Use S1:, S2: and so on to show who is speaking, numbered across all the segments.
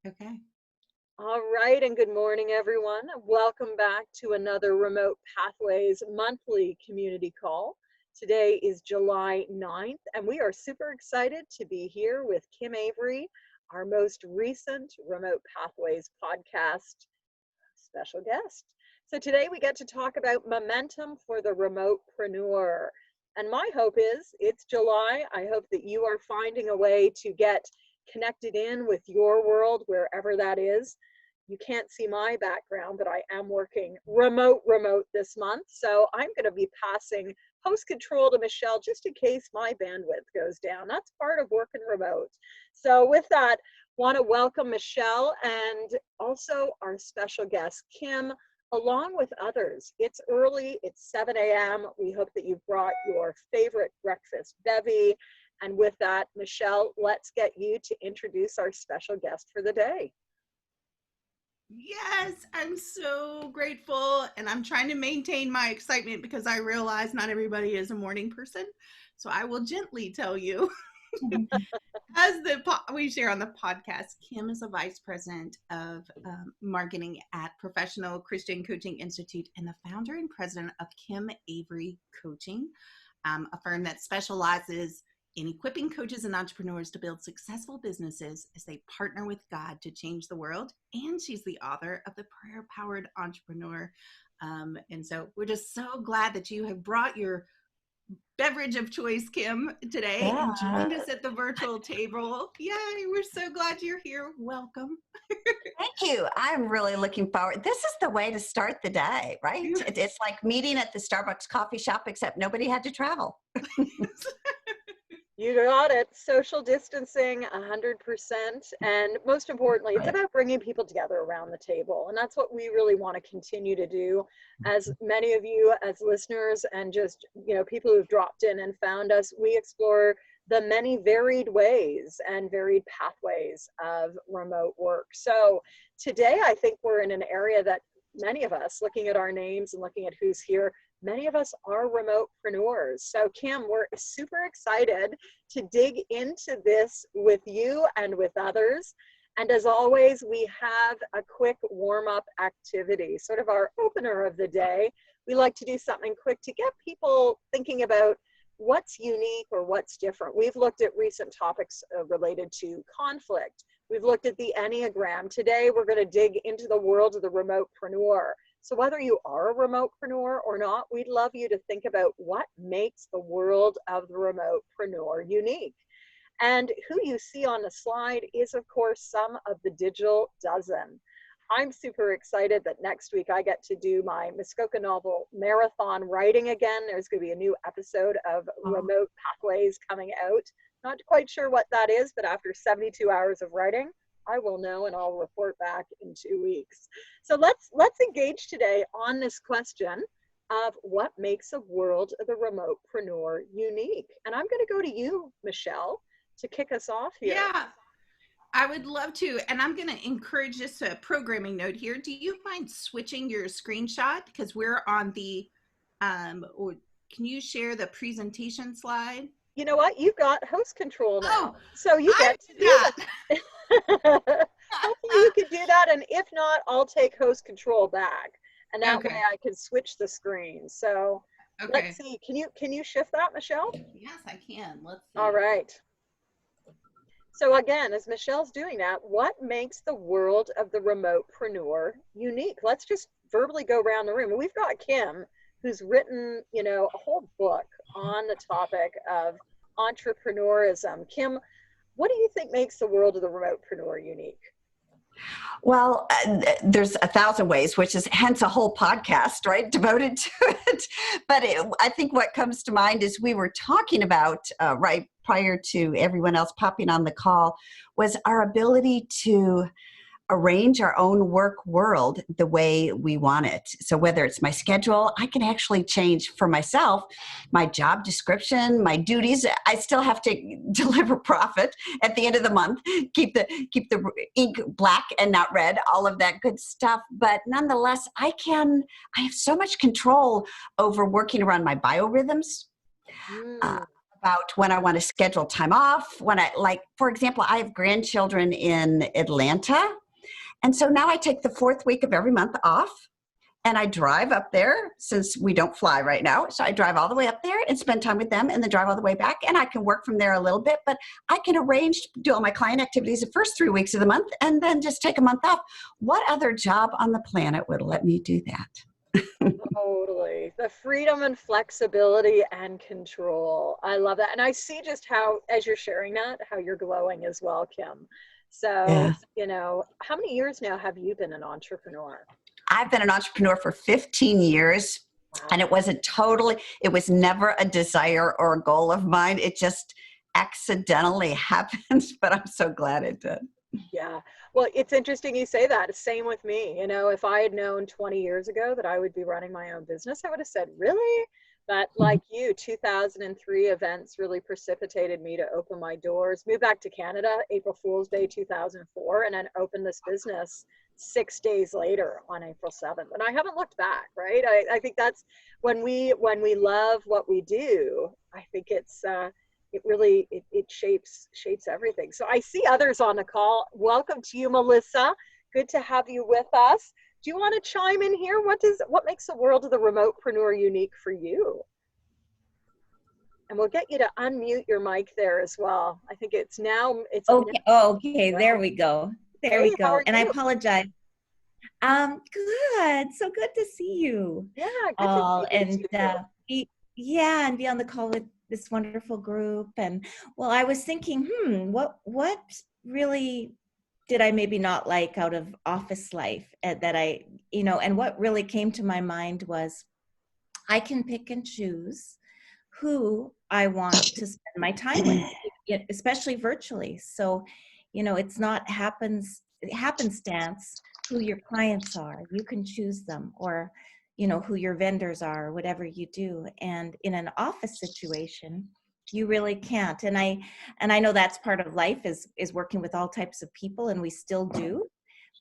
S1: Okay.
S2: All right, and good morning, everyone. Welcome back to another Remote Pathways monthly community call. Today is July 9th, and we are super excited to be here with Kim Avery, our most recent Remote Pathways podcast special guest. So today we get to talk about momentum for the remotepreneur. And my hope is it's July. I hope that you are finding a way to get connected in with your world, wherever that is. You can't see my background, but I am working remote this month. So I'm going to be passing host control to Michelle just in case my bandwidth goes down. That's part of working remote. So with that, want to welcome Michelle and also our special guest, Kim, along with others. It's early, it's 7 a.m. We hope that you've brought your favorite breakfast bevy. And with that, Michelle, let's get you to introduce our special guest for the day.
S1: Yes, I'm so grateful, and I'm trying to maintain my excitement because I realize not everybody is a morning person. So I will gently tell you, as we share on the podcast, Kim is a vice president of marketing at Professional Christian Coaching Institute and the founder and president of Kim Avery Coaching, a firm that specializes in equipping coaches and entrepreneurs to build successful businesses as they partner with God to change the world. And she's the author of The Prayer-Powered Entrepreneur. And so we're just so glad that you have brought your beverage of choice, Kim, today and joined us at the virtual table. Yay, we're so glad you're here. Welcome.
S3: Thank you. I'm really looking forward. This is the way to start the day, right? It's like meeting at the Starbucks coffee shop, except nobody had to travel.
S2: You got it. Social distancing, 100%. And most importantly, it's about bringing people together around the table. And that's what we really want to continue to do. As many of you as listeners and just, people who've dropped in and found us, we explore the many varied ways and varied pathways of remote work. So today, I think we're in an area that many of us, looking at our names and looking at who's here, many of us are remotepreneurs. So Kim, we're super excited to dig into this with you and with others. And as always, we have a quick warm-up activity, sort of our opener of the day. We like to do something quick to get people thinking about what's unique or what's different. We've looked at recent topics related to conflict. We've looked at the Enneagram. Today, we're going to dig into the world of the remotepreneur. So whether you are a remotepreneur or not, we'd love you to think about what makes the world of the remotepreneur unique. And who you see on the slide is, of course, some of the digital dozen. I'm super excited that next week I get to do my Muskoka novel marathon writing again. There's going to be a new episode of Remote Pathways coming out. Not quite sure what that is, but after 72 hours of writing, I will know and I'll report back in 2 weeks. So let's engage today on this question of what makes a world of the remotepreneur unique. And I'm going to go to you, Michelle, to kick us off here.
S1: Yeah, I would love to. And I'm going to encourage just a programming note here. Do you mind switching your screenshot? Because we're on the, or can you share the presentation slide?
S2: You know what? You've got host control now.
S1: Oh,
S2: so you get to do that. Hopefully you can do that. And if not, I'll take host control back. And that way I can switch the screen. So let's see. Can you shift that, Michelle?
S1: Yes, I can. Let's see.
S2: All right. So again, as Michelle's doing that, what makes the world of the remotepreneur unique? Let's just verbally go around the room. We've got Kim, who's written, a whole book on the topic of entrepreneurism. Kim, what do you think makes the world of the remotepreneur unique?
S3: Well, there's 1,000 ways, which is hence a whole podcast, right, devoted to it. But I think what comes to mind is we were talking about, right prior to everyone else popping on the call, was our ability to arrange our own work world the way we want it. So whether it's my schedule, I can actually change for myself, my job description, my duties. I still have to deliver profit at the end of the month, keep the ink black and not red, all of that good stuff. But nonetheless, I have so much control over working around my biorhythms. about when I want to schedule time off, when I like, for example, I have grandchildren in Atlanta. And so now I take the 4th week of every month off and I drive up there since we don't fly right now. So I drive all the way up there and spend time with them and then drive all the way back. And I can work from there a little bit, but I can arrange to do all my client activities the first 3 weeks of the month and then just take a month off. What other job on the planet would let me do that?
S2: Totally. The freedom and flexibility and control. I love that. And I see just how, as you're sharing that, how you're glowing as well, Kim. So,
S3: Yeah.
S2: How many years now have you been an entrepreneur?
S3: I've been an entrepreneur for 15 years.
S2: Wow.
S3: And it was never a desire or a goal of mine. It just accidentally happened, but I'm so glad it did.
S2: Yeah. Well, it's interesting you say that. Same with me. If I had known 20 years ago that I would be running my own business, I would have said, really? But like you, 2003 events really precipitated me to open my doors, move back to Canada, April Fool's Day 2004, and then open this business 6 days later on April 7th. And I haven't looked back, right? I think that's when we love what we do, I think it's it really shapes everything. So I see others on the call. Welcome to you, Melissa. Good to have you with us. Do you want to chime in here? What makes the world of the remotepreneur unique for you? And we'll get you to unmute your mic there as well. I think it's
S4: okay. Okay, there we go. There we go. And I apologize. Good. So good to see you.
S2: Yeah, good to see you too.
S4: And be on the call with this wonderful group. And well, I was thinking, what really did I maybe not like out of office life that I, and what really came to my mind was I can pick and choose who I want to spend my time with, especially virtually. So, it's not happenstance who your clients are. You can choose them, or who your vendors are, whatever you do. And in an office situation, you really can't. And I know that's part of life is working with all types of people, and we still do,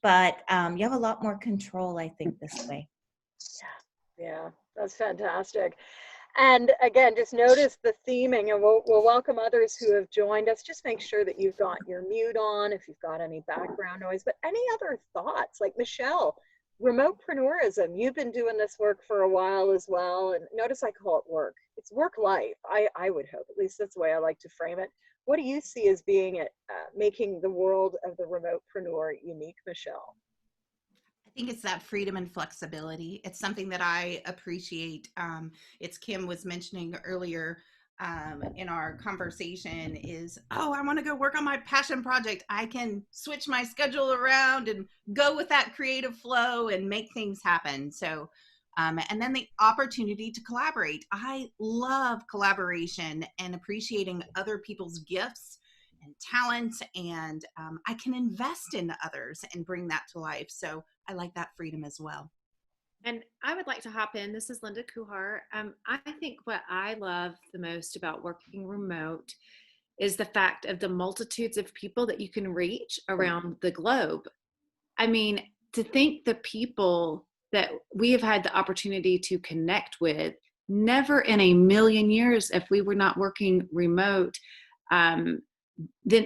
S4: but you have a lot more control, I think, this way.
S2: Yeah, that's fantastic. And again, just notice the theming, and we'll welcome others who have joined us. Just make sure that you've got your mute on if you've got any background noise. But any other thoughts? Like Michelle, remotepreneurism, you've been doing this work for a while as well. And notice I call it work. It's work life, I would hope. At least that's the way I like to frame it. What do you see as being making the world of the remotepreneur unique, Michelle?
S1: I think it's that freedom and flexibility. It's something that I appreciate. It's Kim was mentioning earlier in our conversation is, I want to go work on my passion project. I can switch my schedule around and go with that creative flow and make things happen. So, and then the opportunity to collaborate. I love collaboration and appreciating other people's gifts and talents, and I can invest in others and bring that to life. So I like that freedom as well.
S5: And I would like to hop in. This is Linda Kuhar. I think what I love the most about working remote is the fact of the multitudes of people that you can reach around the globe. I mean, to think the people that we have had the opportunity to connect with, never in a million years, if we were not working remote, then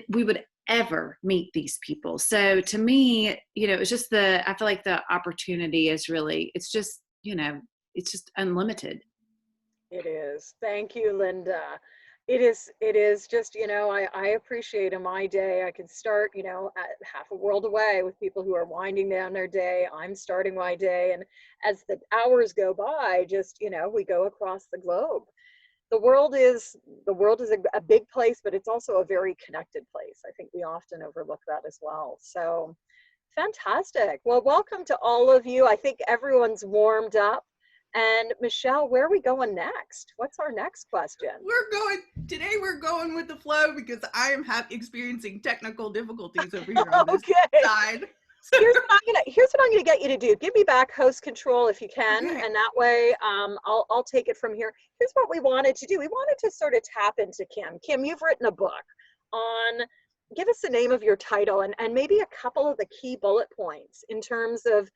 S5: we would ever meet these people. So to me, it's just I feel like the opportunity is really, it's just unlimited.
S2: It is. Thank you, Linda. It is just, I appreciate in my day, I can start, at half a world away with people who are winding down their day. I'm starting my day. And as the hours go by, just, we go across the globe. The world is a big place, but it's also a very connected place. I think we often overlook that as well. So fantastic. Well, welcome to all of you. I think everyone's warmed up. And Michelle, where are we going next? What's our next question?
S1: Today we're going with the flow because I am experiencing technical difficulties over here on this side.
S2: Here's what I'm gonna get you to do. Give me back host control if you can, and that way I'll take it from here. Here's what we wanted to do. We wanted to sort of tap into Kim. Kim, you've written a book on, give us the name of your title and maybe a couple of the key bullet points in terms of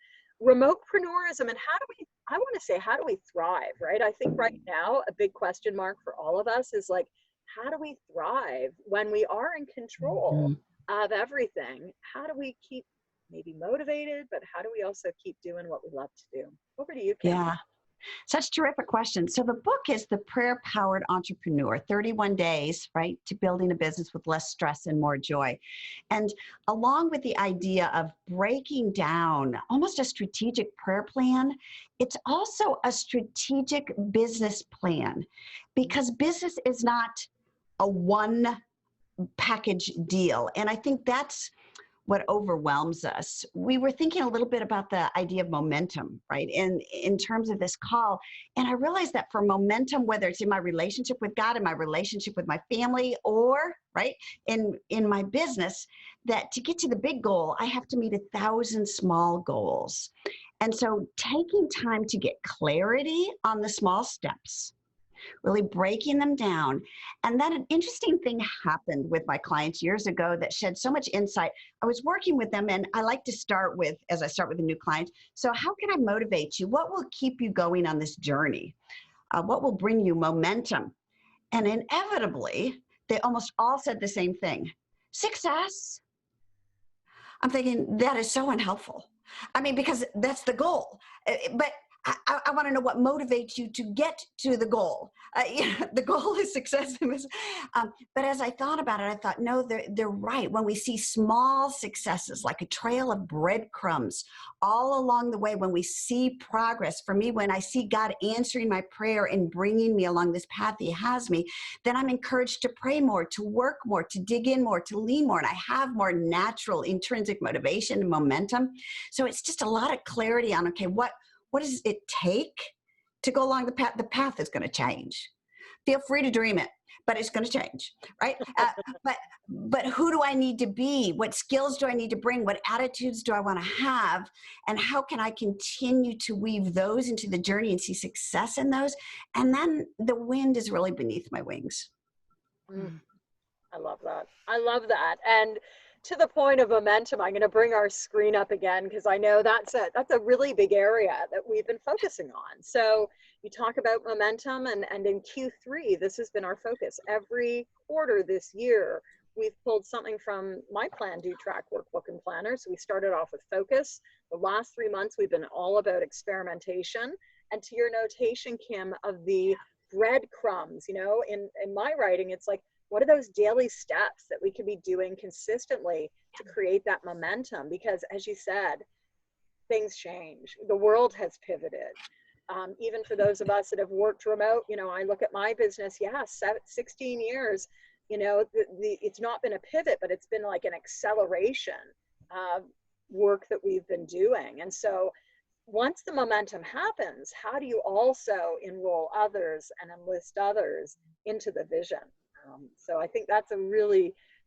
S2: remotepreneurism and how do we thrive, right? I think right now a big question mark for all of us is like, how do we thrive when we are in control of everything? How do we keep maybe motivated, but how do we also keep doing what we love to do? Over to you, Kim.
S3: Yeah. Such terrific questions. So the book is The Prayer Powered Entrepreneur, 31 Days, right, to building a business with less stress and more joy. And along with the idea of breaking down almost a strategic prayer plan, it's also a strategic business plan, because business is not a one package deal. And I think that's what overwhelms us. We were thinking a little bit about the idea of momentum, right? In terms of this call. And I realized that for momentum, whether it's in my relationship with God, in my relationship with my family, or right in my business, that to get to the big goal, I have to meet 1,000 small goals. And so taking time to get clarity on the small steps, really breaking them down. And then an interesting thing happened with my clients years ago that shed so much insight. I was working with them, and I like to start with, as I start with a new client, so how can I motivate you? What will keep you going on this journey? What will bring you momentum? And inevitably, they almost all said the same thing: success. I'm thinking, that is so unhelpful. I mean, because that's the goal. But I want to know what motivates you to get to the goal. The goal is success. But as I thought about it, I thought, no, they're right. When we see small successes, like a trail of breadcrumbs all along the way, when we see progress, for me, when I see God answering my prayer and bringing me along this path he has me, then I'm encouraged to pray more, to work more, to dig in more, to lean more. And I have more natural intrinsic motivation and momentum. So it's just a lot of clarity on, okay, what does it take to go along the path? The path is going to change. Feel free to dream it, but it's going to change, right? But who do I need to be? What skills do I need to bring? What attitudes do I want to have? And how can I continue to weave those into the journey and see success in those? And then the wind is really beneath my wings.
S2: I love that. I love that. And to the point of momentum, I'm going to bring our screen up again, because I know that's a really big area that we've been focusing on. So you talk about momentum, and in Q3, this has been our focus. Every quarter this year, we've pulled something from my PlanDoTrack Workbook and Planner. So we started off with focus. The last 3 months, we've been all about experimentation. And to your notation, Kim, of the breadcrumbs, in my writing, it's like, what are those daily steps that we can be doing consistently to create that momentum? Because as you said, things change. The world has pivoted. Even for those of us that have worked remote, I look at my business, 16 years, it's not been a pivot, but it's been like an acceleration of work that we've been doing. And so once the momentum happens, how do you also enroll others and enlist others into the vision? So I think that's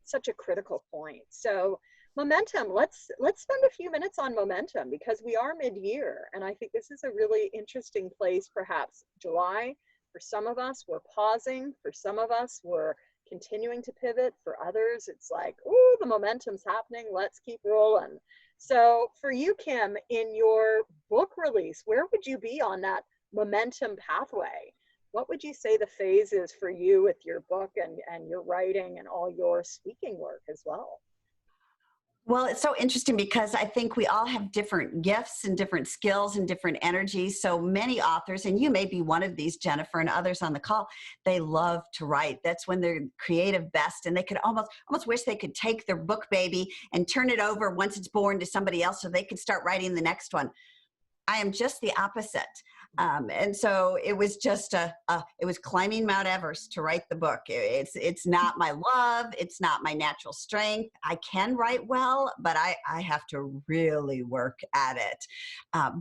S2: such a critical point. So momentum, let's spend a few minutes on momentum, because we are mid-year, and I think this is a really interesting place. Perhaps July, for some of us, we're pausing. For some of us, we're continuing to pivot. For others, it's like, oh, the momentum's happening. Let's keep rolling. So for you, Kim, in your book release, where would you be on that momentum pathway? What would you say the phase is for you with your book and your writing and all your speaking work as well?
S3: Well, it's so interesting, because I think we all have different gifts and different skills and different energies. So many authors, and you may be one of these, Jennifer, and others on the call, they love to write. That's when they're creative best. And they could almost wish they could take their book baby and turn it over once it's born to somebody else so they could start writing the next one. I am just the opposite. And so it was just it was climbing Mount Everest to write the book. It's not my love. It's not my natural strength. I can write well, but I have to really work at it.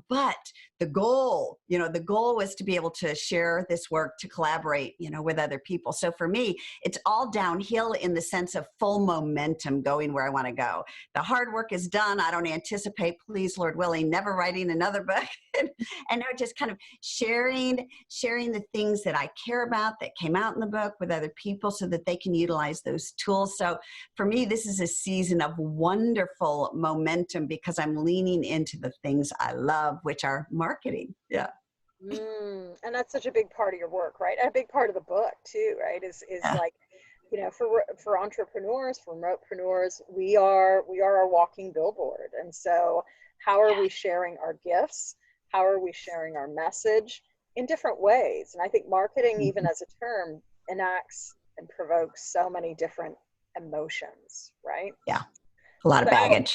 S3: But the goal was to be able to share this work, to collaborate, with other people. So for me, it's all downhill in the sense of full momentum going where I want to go. The hard work is done. I don't anticipate, please, Lord willing, never writing another book. And now just kind of sharing the things that I care about that came out in the book with other people so that they can utilize those tools. So for me, this is a season of wonderful momentum, because I'm leaning into the things I love, which are marketing. Yeah.
S2: And that's such a big part of your work, right? And a big part of the book too, right? Is like you know, for entrepreneurs, for remotepreneurs, we are a walking billboard. And so how are we sharing our gifts? How are we sharing our message in different ways? And I think marketing, even as a term, enacts and provokes so many different emotions, right?
S3: Yeah, a lot of baggage.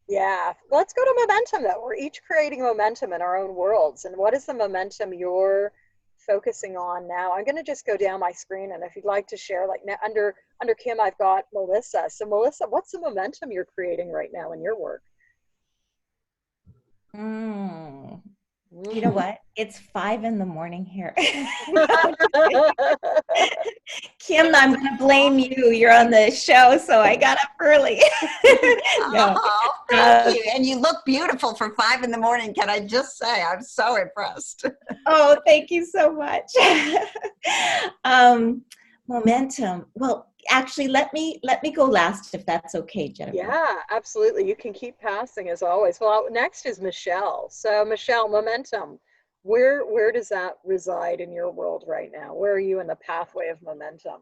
S2: Yeah, let's go to momentum though. We're each creating momentum in our own worlds. And what is the momentum you're focusing on now? I'm going to just go down my screen, and if you'd like to share, like now under Kim, I've got Melissa. So Melissa, what's the momentum you're creating right now in your work?
S4: You know what? It's 5 a.m. here. Kim, I'm going to blame you. You're on the show, so I got up early.
S3: No. Oh, thank you. And you look beautiful for 5 a.m. Can I just say, I'm so impressed.
S4: Oh, thank you so much. Momentum. Well, actually, let me go last if that's okay, Jennifer.
S2: Yeah, absolutely. You can keep passing as always. Well, next is Michelle. So Michelle, momentum. Where does that reside in your world right now? Where are you in the pathway of momentum?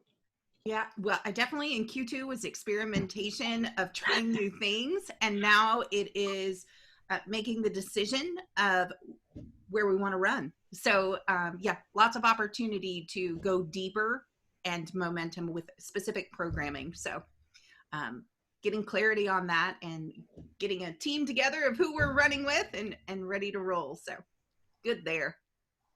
S1: Yeah, well, I definitely in Q2 was experimentation of trying new things. And now it is making the decision of where we want to run. So yeah, lots of opportunity to go deeper and momentum with specific programming. So getting clarity on that and getting a team together of who we're running with and ready to roll. So good there.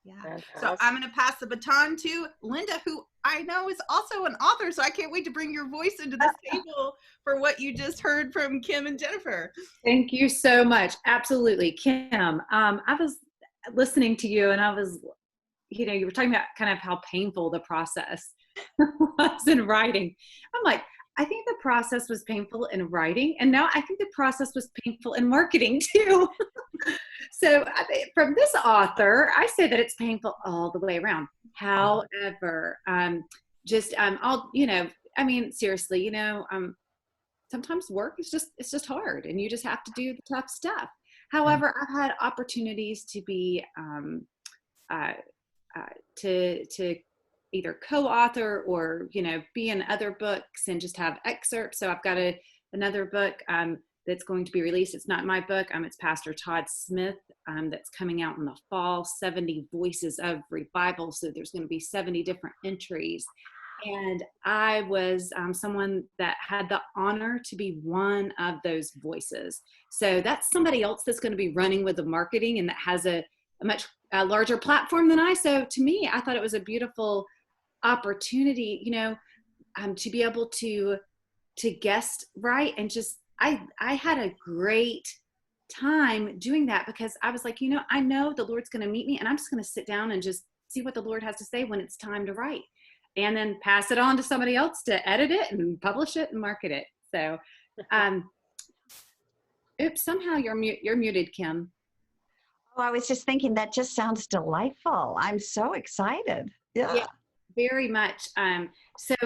S1: Yeah. Fantastic. So I'm going to pass the baton to Linda, who I know is also an author. So I can't wait to bring your voice into this table for what you just heard from Kim and Jennifer.
S5: Thank you so much. Absolutely. Kim, I was listening to you and I was, you know, you were talking about kind of how painful the process was in writing. I'm like, I think the process was painful in writing, and now I think the process was painful in marketing too. So from this author, I say that it's painful all the way around. However, I'll, you know, I mean, seriously, you know, sometimes work is it's just hard, and you just have to do the tough stuff. However, I've had opportunities to be to either co-author or, you know, be in other books and just have excerpts. So I've got another book that's going to be released. It's not my book. It's Pastor Todd Smith that's coming out in the fall, 70 Voices of Revival. So there's going to be 70 different entries. And I was someone that had the honor to be one of those voices. So that's somebody else that's going to be running with the marketing and that has a much larger platform than I. So to me, I thought it was a beautiful opportunity, you know, to be able to guest write, and just I had a great time doing that, because I was like, you know, I know the Lord's going to meet me, and I'm just going to sit down and just see what the Lord has to say when it's time to write, and then pass it on to somebody else to edit it and publish it and market it. So, oops, somehow you're muted, Kim.
S3: Oh, I was just thinking that just sounds delightful. I'm so excited. Yeah.
S5: Very much. So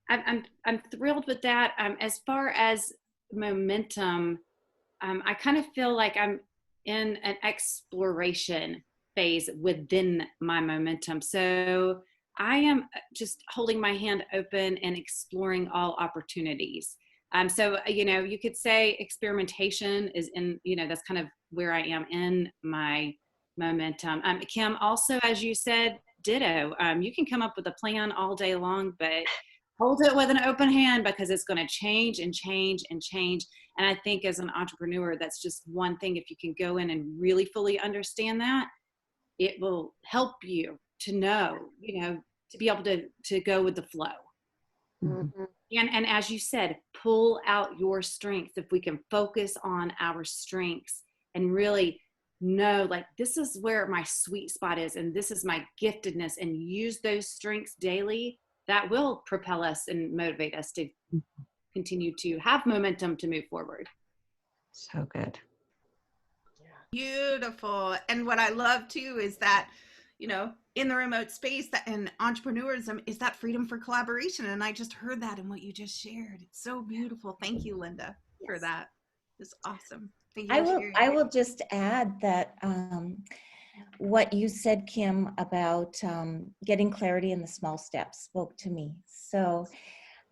S5: I'm thrilled with that. As far as momentum, I kind of feel like I'm in an exploration phase within my momentum. So I am just holding my hand open and exploring all opportunities. So, you know, you could say experimentation is in, you know, that's kind of where I am in my momentum. Kim, also, as you said, ditto. You can come up with a plan all day long, but hold it with an open hand, because it's going to change and change and change. And I think as an entrepreneur, that's just one thing. If you can go in and really fully understand that, it will help you to know, you know, to be able to go with the flow. Mm-hmm. And as you said, pull out your strengths. If we can focus on our strengths and really know, like, this is where my sweet spot is, and this is my giftedness, and use those strengths daily, that will propel us and motivate us to continue to have momentum to move forward.
S3: So good.
S1: Beautiful. And what I love too is that, you know, in the remote space, that in entrepreneurism is that freedom for collaboration. And I just heard that in what you just shared. It's so beautiful. Thank you, Linda, for that. It's awesome. Thank you.
S4: I will just add that what you said, Kim, about getting clarity in the small steps spoke to me. So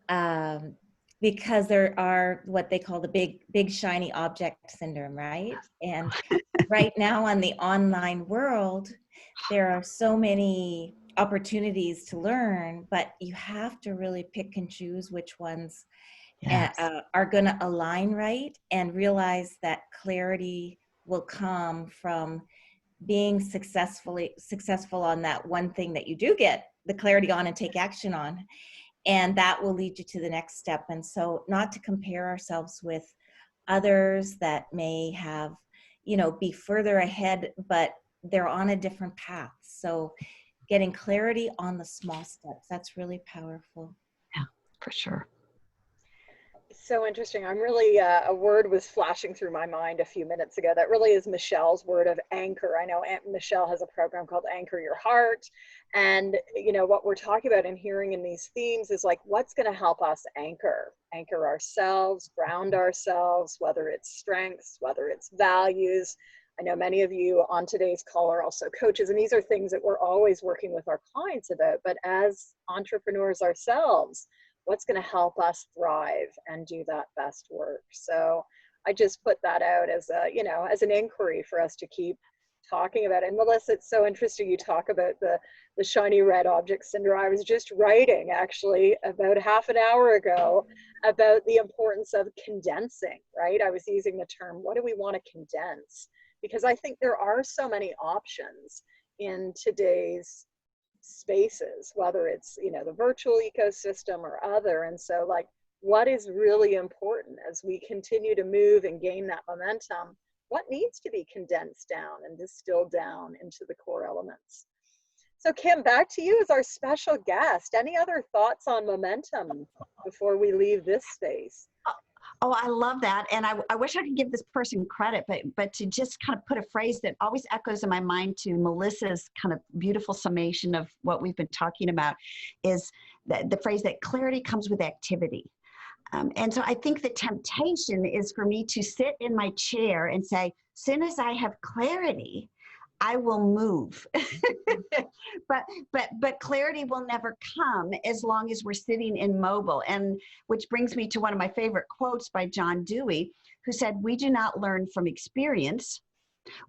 S4: because there are what they call the big shiny object syndrome, right? And right now on the online world, there are so many opportunities to learn, but you have to really pick and choose which ones are going to align right, and realize that clarity will come from being successful on that one thing that you do get the clarity on and take action on. And that will lead you to the next step. And so not to compare ourselves with others that may have, be further ahead, but they're on a different path. So getting clarity on the small steps, that's really powerful.
S3: Yeah, for sure.
S2: So interesting. I'm really, a word was flashing through my mind a few minutes ago. That really is Michelle's word of anchor. I know Aunt Michelle has a program called Anchor Your Heart. And, what we're talking about and hearing in these themes is like, what's going to help us anchor ourselves, ground ourselves, whether it's strengths, whether it's values. I know many of you on today's call are also coaches, and these are things that we're always working with our clients about. But as entrepreneurs ourselves, what's going to help us thrive and do that best work? So I just put that out as as an inquiry for us to keep talking about. And Melissa, it's so interesting you talk about the shiny red object syndrome. I was just writing actually about half an hour ago about the importance of condensing, right? I was using the term, what do we want to condense? Because I think there are so many options in today's spaces, whether it's the virtual ecosystem or other. And so like, what is really important as we continue to move and gain that momentum? What needs to be condensed down and distilled down into the core elements? So Kim, back to you as our special guest. Any other thoughts on momentum before we leave this space?
S3: Oh, I love that. And I wish I could give this person credit, but to just kind of put a phrase that always echoes in my mind to Melissa's kind of beautiful summation of what we've been talking about is the phrase that clarity comes with activity. And so I think the temptation is for me to sit in my chair and say, soon as I have clarity, I will move. but clarity will never come as long as we're sitting immobile. And which brings me to one of my favorite quotes by John Dewey, who said, we do not learn from experience.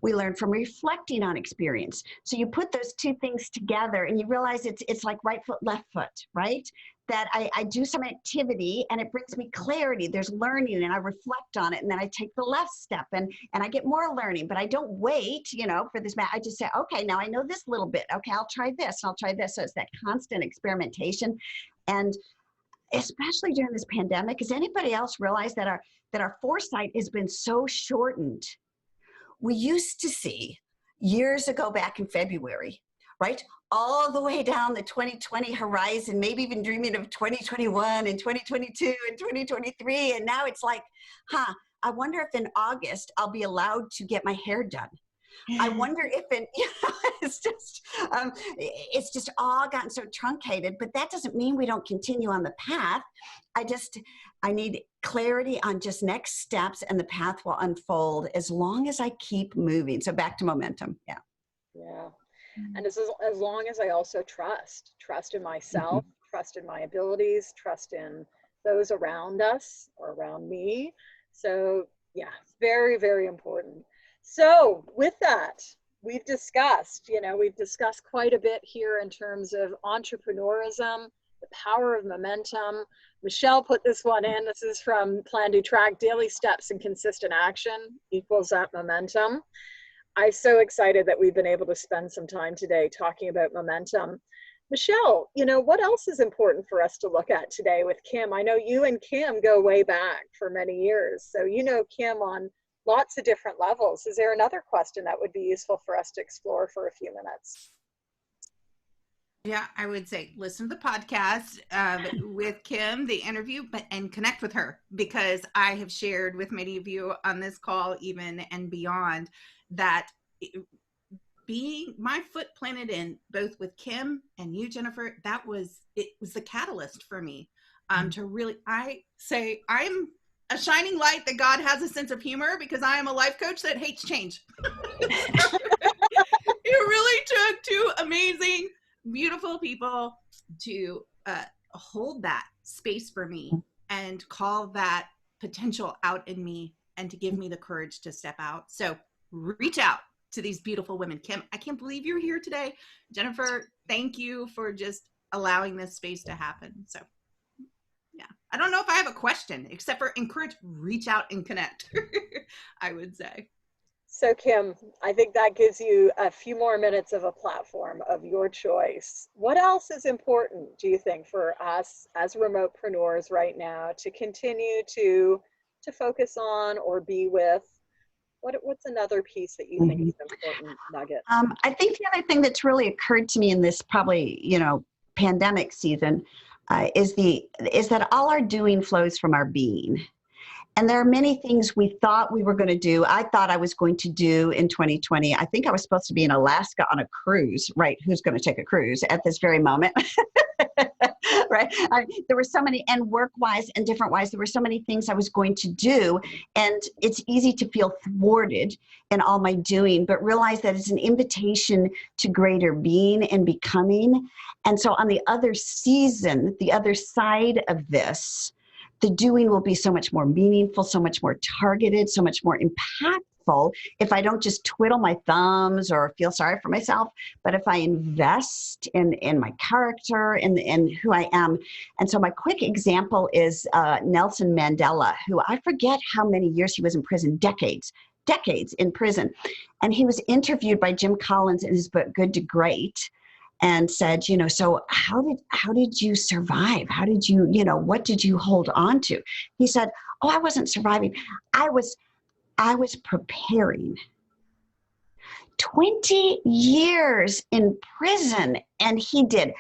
S3: We learn from reflecting on experience. So you put those two things together and you realize it's like right foot, left foot, right? That I do some activity and it brings me clarity. There's learning and I reflect on it, and then I take the left step and I get more learning, but I don't wait, for this. I just say, okay, now I know this little bit. Okay, I'll try this and I'll try this. So it's that constant experimentation. And especially during this pandemic, has anybody else realized that our foresight has been so shortened? We used to see years ago back in February, right? All the way down the 2020 horizon, maybe even dreaming of 2021 and 2022 and 2023. And now it's like, I wonder if in August I'll be allowed to get my hair done. I wonder if it's just all gotten so truncated, but that doesn't mean we don't continue on the path. I need clarity on just next steps, and the path will unfold as long as I keep moving. So back to momentum. Yeah.
S2: Yeah. And as long as I also trust in myself, trust in my abilities, trust in those around us or around me. So yeah, very, very important. So with that, we've discussed quite a bit here in terms of entrepreneurism, the power of momentum. Michelle put this one in. This is from PlanDoTrack: daily steps and consistent action equals that momentum. I'm so excited that we've been able to spend some time today talking about momentum. Michelle, what else is important for us to look at today with Kim? I know you and Kim go way back for many years. So Kim on lots of different levels. Is there another question that would be useful for us to explore for a few minutes?
S1: Yeah, I would say listen to the podcast with Kim, the interview, and connect with her, because I have shared with many of you on this call, even and beyond, that being my foot planted in both with Kim and you, Jennifer, it was the catalyst for me to really, I say I'm a shining light that God has a sense of humor, because I am a life coach that hates change. It really took two amazing, beautiful people to hold that space for me and call that potential out in me and to give me the courage to step out. So reach out to these beautiful women. Kim, I can't believe you're here today. Jennifer, thank you for just allowing this space to happen. So yeah, I don't know if I have a question except for encourage, reach out and connect, I would say.
S2: So Kim, I think that gives you a few more minutes of a platform of your choice. What else is important, do you think, for us as remotepreneurs right now to continue to focus on or be with? What's another piece that you think is an important nugget?
S3: I think the other thing that's really occurred to me in this probably, pandemic season is that all our doing flows from our being. And there are many things we thought we were going to do. I thought I was going to do in 2020. I think I was supposed to be in Alaska on a cruise, right? Who's going to take a cruise at this very moment? Right? There were so many, and work-wise and different-wise, there were so many things I was going to do. And it's easy to feel thwarted in all my doing, but realize that it's an invitation to greater being and becoming. And so on the other season, the other side of this, the doing will be so much more meaningful, so much more targeted, so much more impactful if I don't just twiddle my thumbs or feel sorry for myself, but if I invest in my character and who I am. And so my quick example is Nelson Mandela, who I forget how many years he was in prison, decades in prison. And he was interviewed by Jim Collins in his book, Good to Great, and said, so how did you survive? How did you, what did you hold on to? He said, oh, I wasn't surviving. I was preparing. 20 years in prison, and he did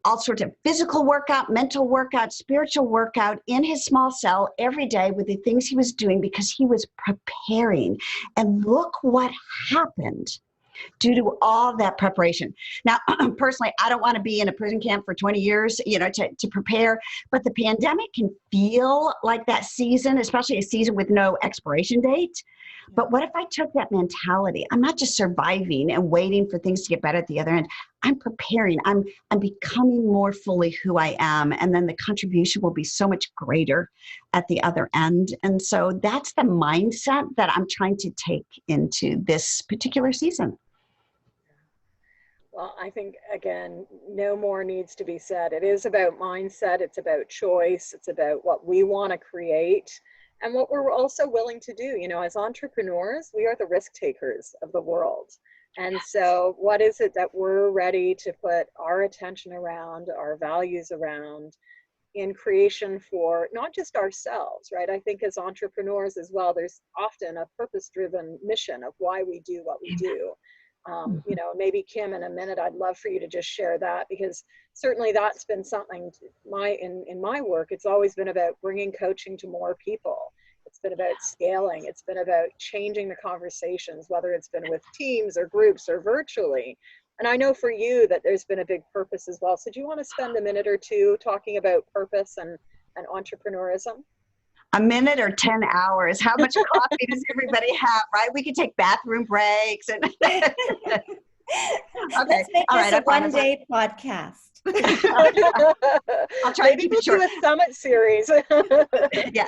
S3: all sorts of physical workout, mental workout, spiritual workout in his small cell every day with the things he was doing because he was preparing. And look what happened due to all that preparation. Now, personally, I don't want to be in a prison camp for 20 years, to prepare, but the pandemic can feel like that season, especially a season with no expiration date. But what if I took that mentality? I'm not just surviving and waiting for things to get better at the other end. I'm preparing. I'm becoming more fully who I am. And then the contribution will be so much greater at the other end. And so that's the mindset that I'm trying to take into this particular season.
S2: Well, I think, again, no more needs to be said. It is about mindset. It's about choice. It's about what we want to create and what we're also willing to do. As entrepreneurs, we are the risk takers of the world. And so what is it that we're ready to put our attention around, our values around in creation for not just ourselves, right? I think as entrepreneurs as well, there's often a purpose-driven mission of why we do what we do. Maybe Kim, in a minute, I'd love for you to just share that, because certainly that's been something in my work. It's always been about bringing coaching to more people. It's been about scaling. It's been about changing the conversations, whether it's been with teams or groups or virtually. And I know for you that there's been a big purpose as well. So do you want to spend a minute or two talking about purpose and entrepreneurism?
S3: A minute or 10 hours? How much coffee does everybody have, right? We could take bathroom breaks. And okay.
S4: Let's make this a one-day podcast.
S2: I'll try to keep it short. Do a summit series.
S3: Yeah,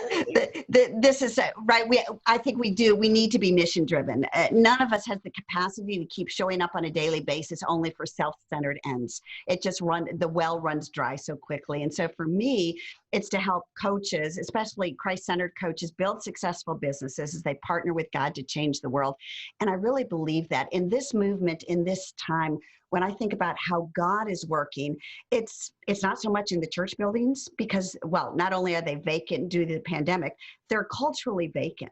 S3: this is right. I think we need to be mission driven. None of us has the capacity to keep showing up on a daily basis only for self-centered ends. The well runs dry so quickly. And so for me, it's to help coaches, especially Christ-centered coaches, build successful businesses as they partner with God to change the world. And I really believe that in this movement, in this time, when I think about how God is working, it's not so much in the church buildings because, well, not only are they vacant due to the pandemic, they're culturally vacant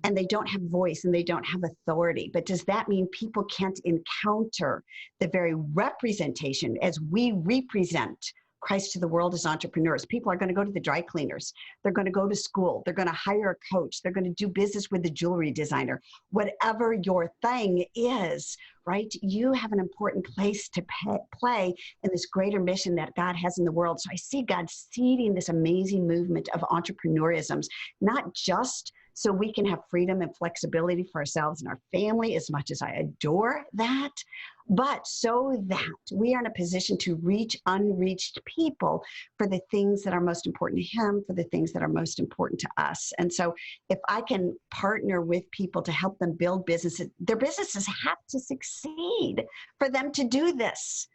S3: and they don't have voice and they don't have authority. But does that mean people can't encounter the very representation as we represent Christ to the world as entrepreneurs? People are going to go to the dry cleaners. They're going to go to school. They're going to hire a coach. They're going to do business with the jewelry designer. Whatever your thing is, right? You have an important place to play in this greater mission that God has in the world. So I see God seeding this amazing movement of entrepreneurisms, not just so we can have freedom and flexibility for ourselves and our family, as much as I adore that, but so that we are in a position to reach unreached people for the things that are most important to him, for the things that are most important to us. And so if I can partner with people to help them build businesses, their businesses have to succeed for them to do this.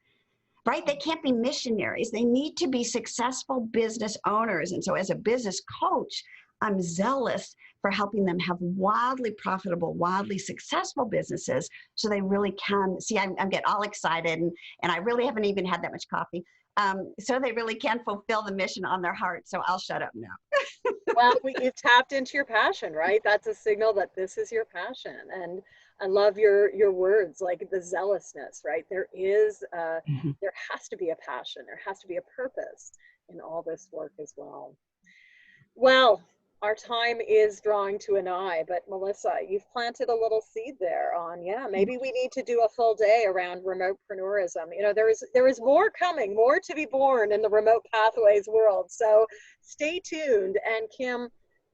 S3: Right? They can't be missionaries. They need to be successful business owners. And so as a business coach, I'm zealous for helping them have wildly profitable, wildly successful businesses so they really can. See, I'm getting all excited, and I really haven't even had that much coffee. So they really can fulfill the mission on their heart. So I'll shut up now.
S2: Well, you've tapped into your passion, right? That's a signal that this is your passion. And I love your words, like the zealousness, right? There has to be a passion. There has to be a purpose in all this work as well. Well, our time is drawing to an eye, but Melissa, you've planted a little seed there on, maybe we need to do a full day around remotepreneurism. There is more coming, more to be born in the Remote Pathways world. So stay tuned. And Kim,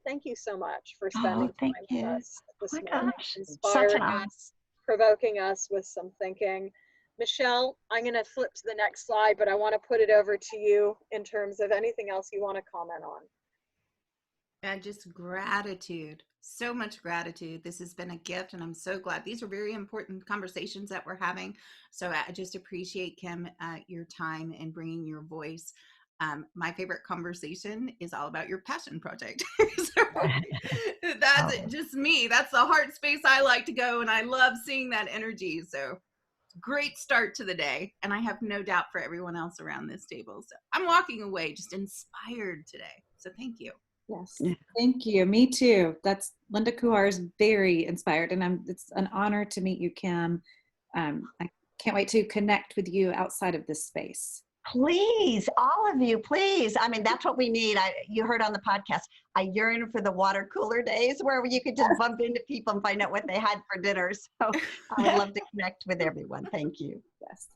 S2: thank you so much for spending time with us this morning, inspiring us, provoking us with some thinking. Michelle, I'm going to flip to the next slide, but I want to put it over to you in terms of anything else you want to comment on.
S1: And just gratitude, so much gratitude. This has been a gift, and I'm so glad. These are very important conversations that we're having. So I just appreciate, Kim, your time and bringing your voice. My favorite conversation is all about your passion project. So that's just me. That's the heart space I like to go, and I love seeing that energy. So great start to the day, and I have no doubt for everyone else around this table. So I'm walking away just inspired today. So thank you.
S6: Yes, thank you. Me too. That's Linda Kuhar is very inspired, and it's an honor to meet you, Kim. I can't wait to connect with you outside of this space.
S3: Please, all of you, please. I mean, that's what we need. You heard on the podcast, I yearn for the water cooler days where you could just bump into people and find out what they had for dinner. So I would love to connect with everyone. Thank you.
S6: Yes.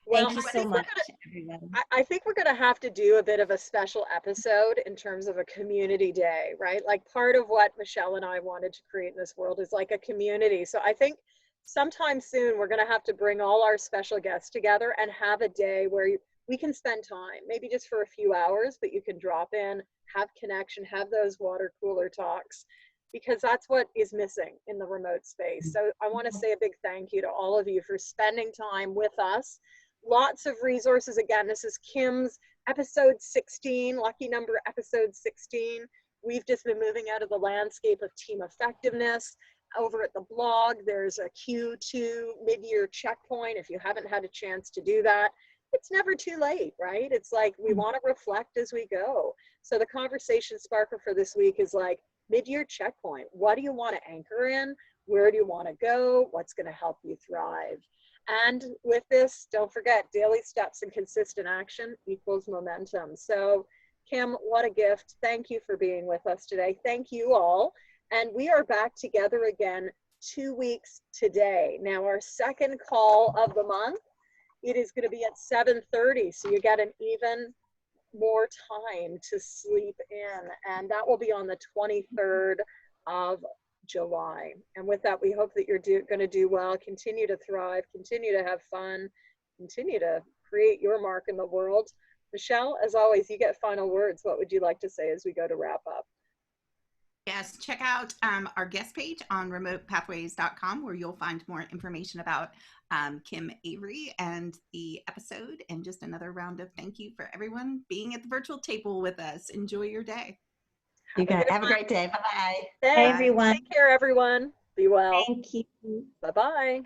S2: Well,
S4: Thank you so much, everyone.
S2: I think we're going to have to do a bit of a special episode in terms of a community day, right? Like part of what Michelle and I wanted to create in this world is like a community. So I think sometime soon we're going to have to bring all our special guests together and have a day where we can spend time, maybe just for a few hours, but you can drop in, have connection, have those water cooler talks, because that's what is missing in the remote space. So I want to say a big thank you to all of you for spending time with us. Lots of resources. Again, this is Kim's episode 16, lucky number episode 16. We've just been moving out of the landscape of team effectiveness. Over at the blog, there's a Q2 mid-year checkpoint. If you haven't had a chance to do that, it's never too late, right? It's like we want to reflect as we go. So the conversation sparker for this week is like mid-year checkpoint. What do you want to anchor in? Where do you want to go? What's going to help you thrive? And with this, don't forget, daily steps and consistent action equals momentum. So Kim, what a gift. Thank you for being with us today. Thank you all. And we are back together again 2 weeks today. Now, our second call of the month, it is going to be at 7:30. So you get an even more time to sleep in. And that will be on the 23rd of July. And with that, we hope that you're going to do well, continue to thrive, continue to have fun, continue to create your mark in the world. Michelle, as always, you get final words. What would you like to say as we go to wrap up?
S1: Yes, check out our guest page on remotepathways.com where you'll find more information about Kim Avery and the episode, and just another round of thank you for everyone being at the virtual table with us. Enjoy your day.
S3: You guys have a great day. Bye-bye.
S2: Thanks.
S4: Bye, everyone.
S2: Take care, everyone. Be well.
S4: Thank you.
S2: Bye-bye.